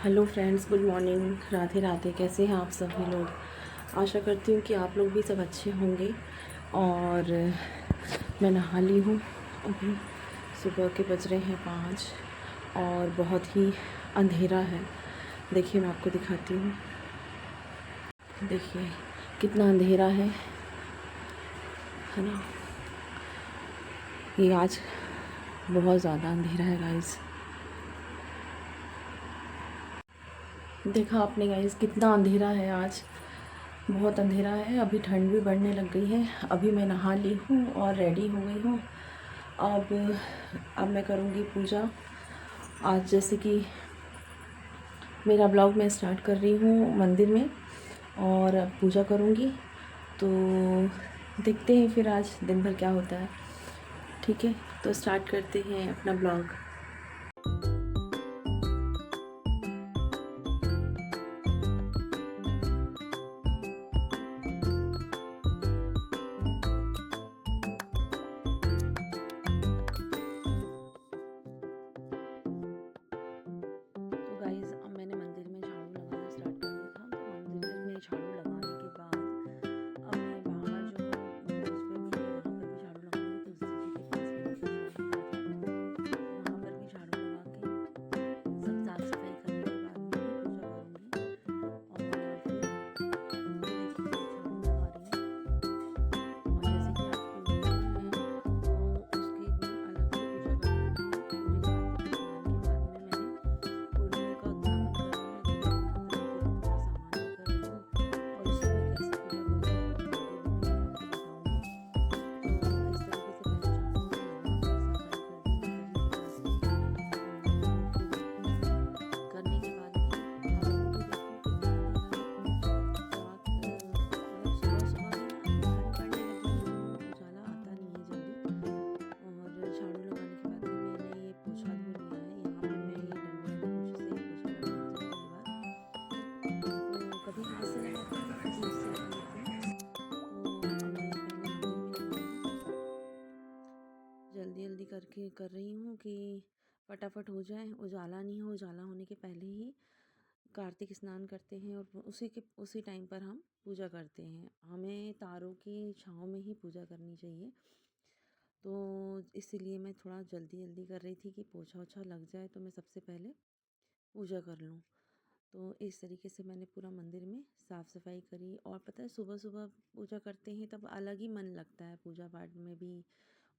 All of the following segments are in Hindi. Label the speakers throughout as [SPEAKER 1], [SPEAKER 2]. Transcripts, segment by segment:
[SPEAKER 1] Hello friends, good morning, Radhe Radhe. कैसे हैं आप सभी लोग? आशा करती हूँ कि आप लोग भी सब अच्छे होंगे। और मैं नहा ली हूँ। अभी सुबह के बज रहे हैं 5 और बहुत ही अंधेरा है। देखिए, मैं आपको दिखाती हूँ। देखिए कितना अंधेरा है ना। ये आज बहुत ज़्यादा अंधेरा है गाइस। देखा आपने गाइस, कितना अंधेरा है आज, बहुत अंधेरा है। अभी ठंड भी बढ़ने लग गई है। अभी मैं नहा ली हूँ और रेडी हो गई हूँ। अब मैं करूँगी पूजा। आज जैसे कि मेरा ब्लॉग मैं स्टार्ट कर रही हूँ मंदिर में और पूजा करूँगी। तो देखते हैं फिर आज दिन भर क्या होता है। ठीक है, तो स्टार्ट करते हैं अपना ब्लॉग। तो गाइस, अब मैंने मंदिर में झाड़ू लगाना स्टार्ट कर दिया था। तो मंदिर में झाड़ू लगाने के बाद अब मैं बाहर जो रोज पे भी वहाँ पर भी झाड़ू लगाऊंगी। तुलसी जी के पास में वहाँ पर भी झाड़ू लगा के सब साफ सफाई करने के बाद में ही पूजा करूँगी। और फिर ये देखिए झाड़ू लगा रही हूँ। और जैसे कि आपको बोलते हैं तो उसके लिए अलग से पूजा करनी है। पूरे कार्तिक स्नान के बाद में मैंने पूर्णिमा का उद्यापन कर रही हूँ। तो मैं माता जी के लिए पूरा सामान लेकर आई हूँ और उसकी मैं कैसे पूजा करूँगी वो मैं आगे वीडियो में आपको बताऊँगी। तो इस तरीके से मैंने झाड़ू वाड़ू लगा कर सफाई कर दी माता जी के पास में। और फिर करने के बाद में अब ये देखो कितना अंधेरा है। रात मतलब सुबह सुबह ही ना ठंड पड़ने लगी है तो उजाला आता नहीं है जल्दी। और झाड़ू लगाने के बाद में मैंने ये पोछा धो लिया है। यहाँ पे मैं ये डंडे वाले पोछे से पोछा लगा लेती हूँ कई बार। तो कभी हाथ से लगाती हूँ, कभी इससे लगा लेती हूँ। तो अब मैं पहले मंदिर में लगाऊंगी। जल्दी जल्दी करके कर रही हूँ कि फटाफट हो जाए, उजाला नहीं हो। उजाला होने के पहले ही कार्तिक स्नान करते हैं और उसी टाइम पर हम पूजा करते हैं। हमें तारों की छाँव में ही पूजा करनी चाहिए। तो इसीलिए मैं थोड़ा जल्दी जल्दी कर रही थी कि पोछा ओछा लग जाए तो मैं सबसे पहले पूजा कर लूँ। तो इस तरीके से मैंने पूरा मंदिर में साफ़ सफाई करी। और पता है, सुबह सुबह पूजा करते हैं तब अलग ही मन लगता है पूजा पाठ में भी।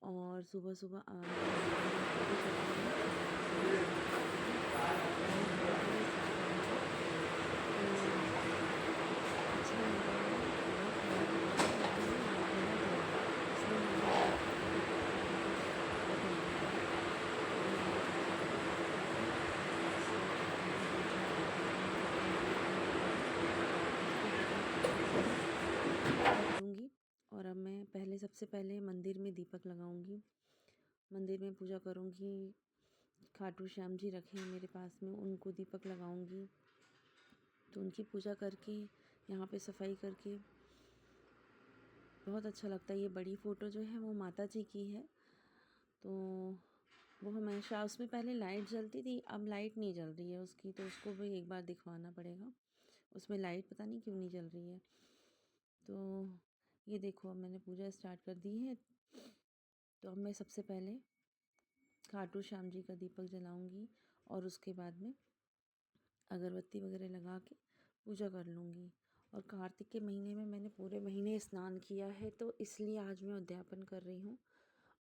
[SPEAKER 1] और सुबह सुबह मंदिर में आरती करते हैं तो बहुत अच्छा लगता है। बहुत प्यारा लगता है। लेकिन ना अंधेरा ज़्यादा है इसलिए मैंने लाइट फटाफट फटाफट करके रख लिया था। अभी लाइट ज़्यादा है तो फटाफट अपना पूजा आरती वारती करके उसके बाद में पूजा करके रख दूँगी। और अब मैं सबसे पहले मंदिर में दीपक लगाऊंगी। मंदिर में पूजा करूंगी। खाटू श्याम जी रखे हैं मेरे पास में, उनको दीपक लगाऊंगी। तो उनकी पूजा करके यहाँ पे सफाई करके बहुत अच्छा लगता है। ये बड़ी फ़ोटो जो है वो माता जी की है। तो वो हमेशा उसमें पहले लाइट जलती थी, अब लाइट नहीं जल रही है उसकी। तो उसको भी एक बार दिखवाना पड़ेगा। उसमें लाइट पता नहीं क्यों नहीं जल रही है। तो ये देखो, अब मैंने पूजा स्टार्ट कर दी है। तो अब मैं सबसे पहले खाटू श्याम जी का दीपक जलाऊंगी और उसके बाद में अगरबत्ती वगैरह लगा के पूजा कर लूँगी। और कार्तिक के महीने में मैंने पूरे महीने स्नान किया है तो इसलिए आज मैं उद्यापन कर रही हूँ।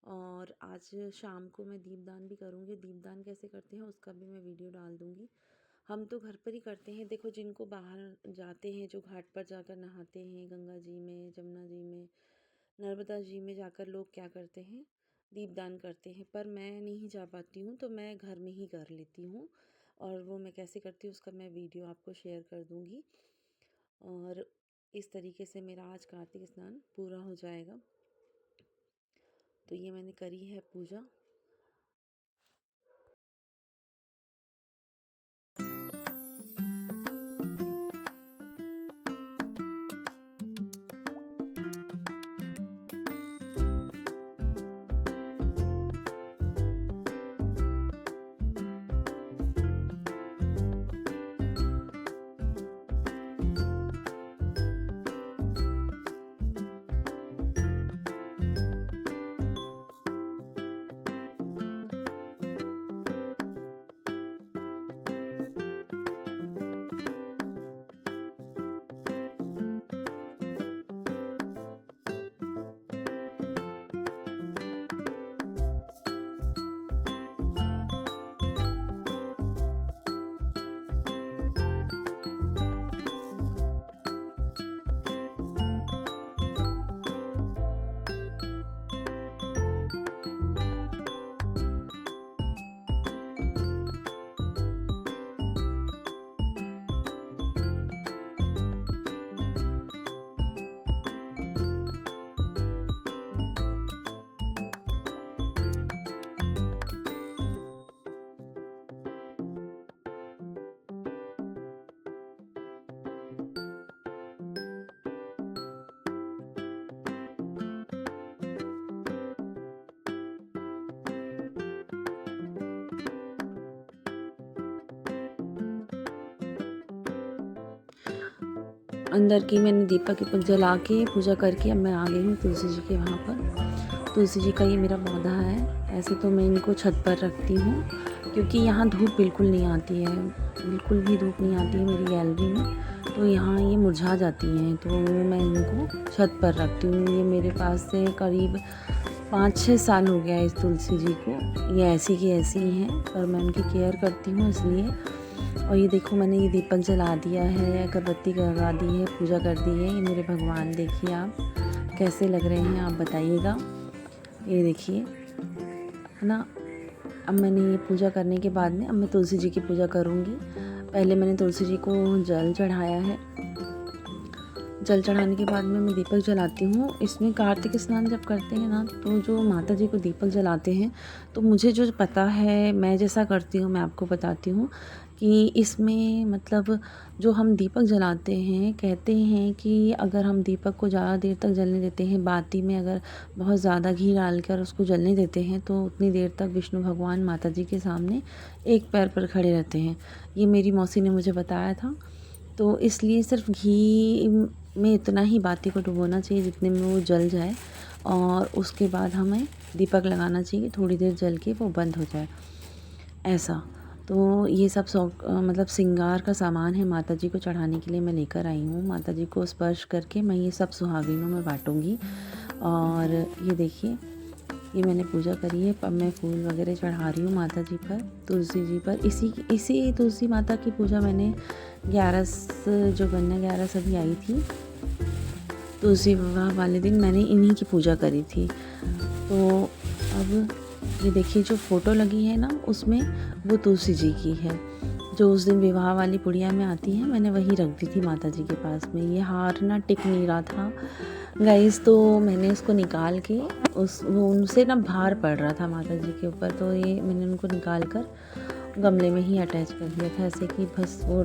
[SPEAKER 1] और आज शाम को मैं दीपदान भी करूँगी। दीपदान कैसे करते हैं उसका भी मैं वीडियो डाल दूँगी। हम तो घर पर ही करते हैं। देखो, जिनको बाहर जाते हैं, जो घाट पर जाकर नहाते हैं, गंगा जी में, जमुना जी में, नर्मदा जी में जाकर लोग क्या करते हैं, दीपदान करते हैं। पर मैं नहीं जा पाती हूँ तो मैं घर में ही कर लेती हूँ। और वो मैं कैसे करती हूँ उसका मैं वीडियो आपको शेयर कर दूँगी। और इस तरीके से मेरा आज कार्तिक स्नान पूरा हो जाएगा। तो ये मैंने करी है पूजा। अंदर की मैंने दीपक जला के पूजा करके अब मैं आ गई हूँ तुलसी जी के वहाँ पर। तुलसी जी का ये मेरा पौधा है। ऐसे तो मैं इनको छत पर रखती हूँ क्योंकि यहाँ धूप बिल्कुल नहीं आती है, बिल्कुल भी धूप नहीं आती है मेरी गैलरी में, तो यहाँ ये मुरझा जाती हैं, तो मैं इनको छत पर रखती हूँ। ये मेरे पास से करीब 5-6 साल हो गया है इस तुलसी जी को। ये ऐसी की ऐसी ही हैं, पर मैं उनकी केयर करती हूँ इसलिए। और ये देखो मैंने ये दीपक जला दिया है, अगरबत्ती लगा दी है, पूजा कर दी है। ये मेरे भगवान देखिए आप कैसे लग रहे हैं, आप बताइएगा। ये देखिए है ना। अब मैंने ये पूजा करने के बाद में अब मैं तुलसी जी की पूजा करूँगी। पहले मैंने तुलसी जी को जल चढ़ाया है। जल चढ़ाने के बाद में मैं दीपक जलाती हूँ। इसमें कार्तिक स्नान जब करते हैं ना, तो जो माता जी को दीपक जलाते हैं, तो मुझे जो पता है, मैं जैसा करती हूँ मैं आपको बताती हूँ कि इसमें मतलब जो हम दीपक जलाते हैं, कहते हैं कि अगर हम दीपक को ज़्यादा देर तक जलने देते हैं, बाती में अगर बहुत ज़्यादा घी डालकर उसको जलने देते हैं, तो उतनी देर तक विष्णु भगवान माता जी के सामने एक पैर पर खड़े रहते हैं। ये मेरी मौसी ने मुझे बताया था। तो इसलिए सिर्फ घी में इतना ही बाती को डुबोना चाहिए जितने में वो जल जाए, और उसके बाद हमें दीपक लगाना चाहिए, थोड़ी देर जल के वो बंद हो जाए, ऐसा। तो ये सब मतलब श्रृंगार का सामान है, माता जी को चढ़ाने के लिए मैं लेकर आई हूँ। माता जी को स्पर्श करके मैं ये सब सुहागिनों में बांटूँगी। और ये देखिए, ये मैंने पूजा करी है। अब मैं फूल वगैरह चढ़ा रही हूँ माता जी पर, तुलसी जी पर। इसी तुलसी माता की पूजा मैंने 11 जो गन्ना 11 अभी आई थी, तुलसी विवाह वाले दिन मैंने इन्हीं की पूजा करी थी। तो अब ये देखिए जो फ़ोटो लगी है ना, उसमें वो तुलसी जी की है, जो उस दिन विवाह वाली पुड़िया में आती है, मैंने वही रख दी थी माता जी के पास में। ये हार ना टिक नहीं रहा था गाइस, तो मैंने इसको निकाल के वो उनसे ना भार पड़ रहा था माता जी के ऊपर, तो ये मैंने उनको निकाल कर गमले में ही अटैच कर दिया था, ऐसे कि बस वो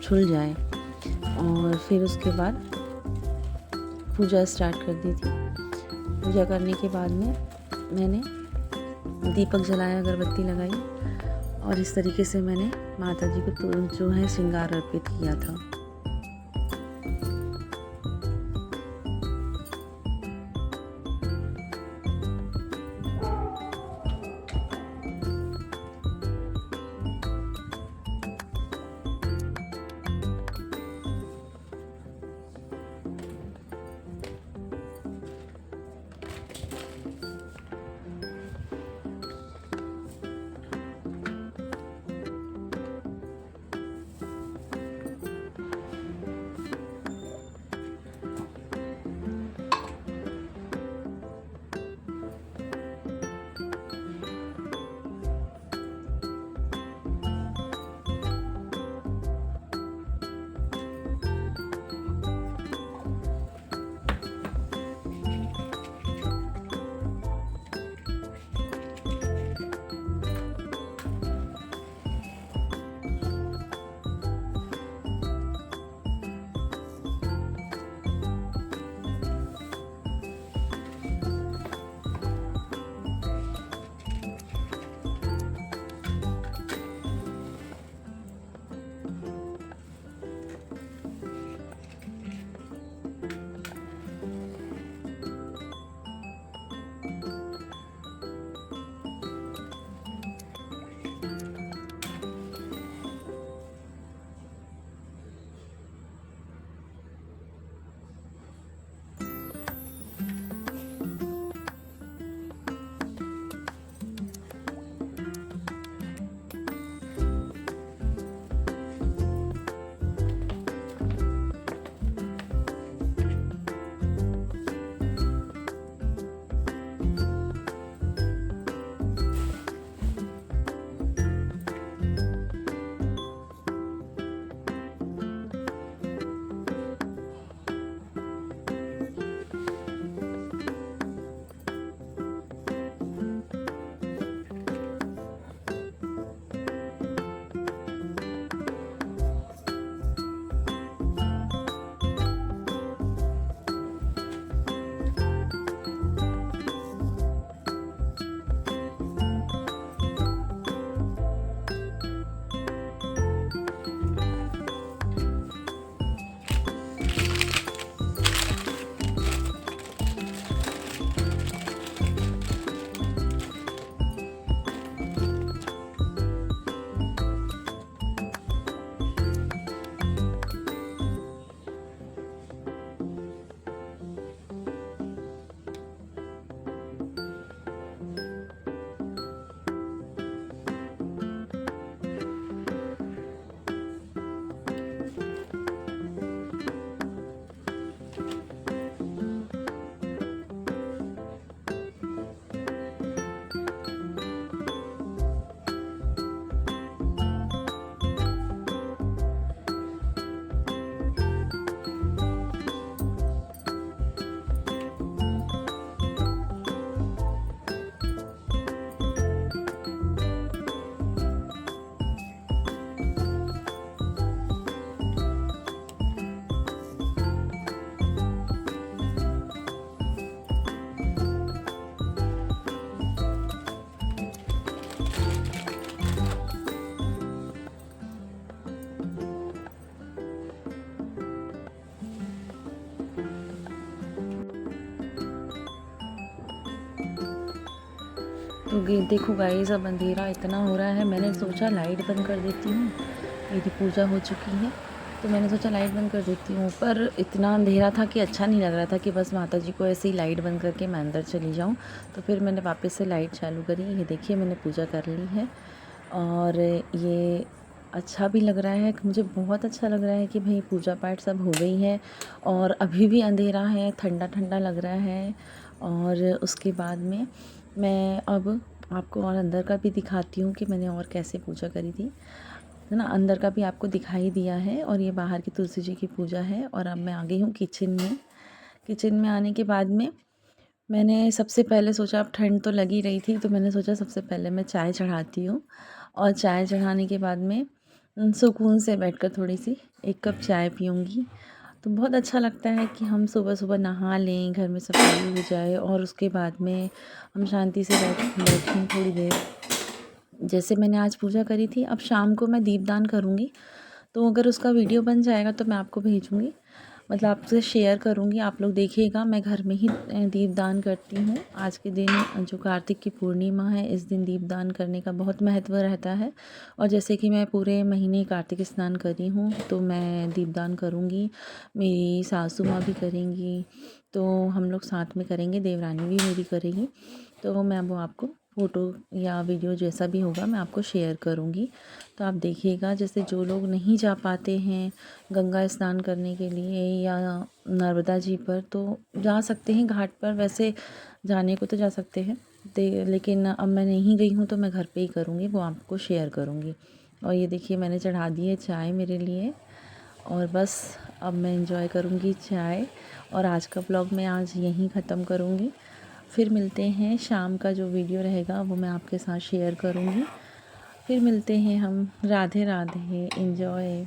[SPEAKER 1] छुल जाए। और फिर उसके बाद पूजा स्टार्ट कर दी थी। पूजा करने के बाद में मैंने दीपक जलाया, अगरबत्ती लगाई, और इस तरीके से मैंने माता जी को जो है श्रृंगार अर्पित किया था। तो देखो गाइस, अब अंधेरा इतना हो रहा है, मैंने सोचा लाइट बंद कर देती हूँ। मेरी पूजा हो चुकी है तो मैंने सोचा लाइट बंद कर देती हूँ, पर इतना अंधेरा था कि अच्छा नहीं लग रहा था कि बस माता जी को ऐसे ही लाइट बंद करके मैं अंदर चली जाऊँ। तो फिर मैंने वापस से लाइट चालू करी। ये देखिए, मैंने पूजा कर ली है और ये अच्छा भी लग रहा है, मुझे बहुत अच्छा लग रहा है कि भाई पूजा पाठ सब हो गई है और अभी भी अंधेरा है, ठंडा ठंडा लग रहा है। और उसके बाद में मैं अब आपको और अंदर का भी दिखाती हूँ कि मैंने और कैसे पूजा करी थी, है ना। अंदर का भी आपको दिखाई दिया है और ये बाहर की तुलसी जी की पूजा है। और अब मैं आ गई हूँ किचन में। किचन में आने के बाद में मैंने सबसे पहले सोचा, अब ठंड तो लगी रही थी तो मैंने सोचा सबसे पहले मैं चाय चढ़ाती हूँ। और चाय चढ़ाने के बाद में सुकून से बैठकर थोड़ी सी 1 कप चाय पीऊँगी। तो बहुत अच्छा लगता है कि हम सुबह-सुबह नहा लें, घर में सफाई हो जाए और उसके बाद में हम शांति से बैठें थोड़ी देर। जैसे मैंने आज पूजा करी थी, अब शाम को मैं दीपदान करूँगी, तो अगर उसका वीडियो बन जाएगा तो मैं आपको भेजूँगी, मतलब आपसे शेयर करूँगी। आप लोग देखिएगा, मैं घर में ही दीपदान करती हूँ। आज के दिन जो कार्तिक की पूर्णिमा है, इस दिन दीपदान करने का बहुत महत्व रहता है। और जैसे कि मैं पूरे महीने कार्तिक स्नान करी हूँ तो मैं दीपदान करूँगी, मेरी सासू माँ भी करेंगी, तो हम लोग साथ में करेंगे, देवरानी भी मेरी करेगी। तो मैं वो आपको फ़ोटो या वीडियो जैसा भी होगा मैं आपको शेयर करूँगी। तो आप देखिएगा, जैसे जो लोग नहीं जा पाते हैं गंगा स्नान करने के लिए या नर्मदा जी पर, तो जा सकते हैं घाट पर। वैसे जाने को तो जा सकते हैं, लेकिन अब मैं नहीं गई हूँ तो मैं घर पे ही करूँगी, वो आपको शेयर करूँगी। और ये देखिए, मैंने चढ़ा दी है चाय मेरे लिए और बस अब मैं एंजॉय करूँगी चाय। और आज का ब्लॉग मैं आज यहीं ख़त्म करूँगी। फिर मिलते हैं, शाम का जो वीडियो रहेगा वो मैं आपके साथ शेयर करूँगी। फिर मिलते हैं हम। राधे राधे, एंजॉय।